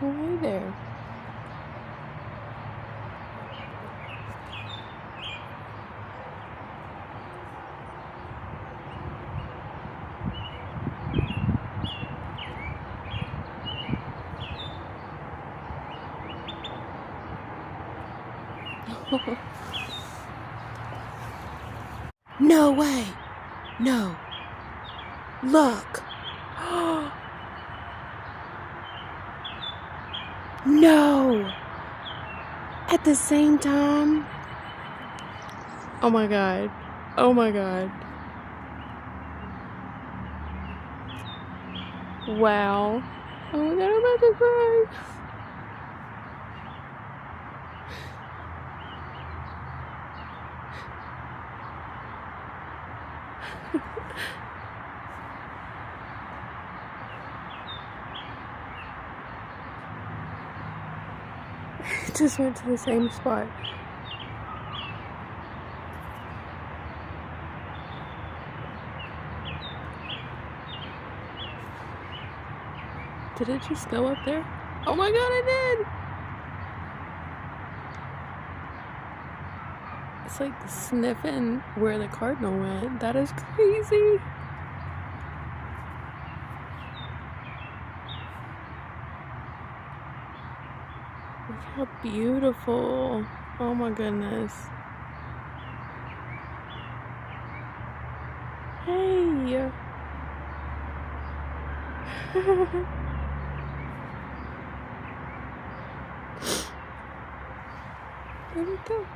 Oh, hey there. No way. No. Look. No. At the same time. Oh my God. Oh my God. Wow. Oh my God, I'm about to cry. Just went to the same spot. Did it just go up there? Oh my God, it did! It's like sniffing where the cardinal went. That is crazy. Look how beautiful. Oh my goodness. Hey. Where'd it go?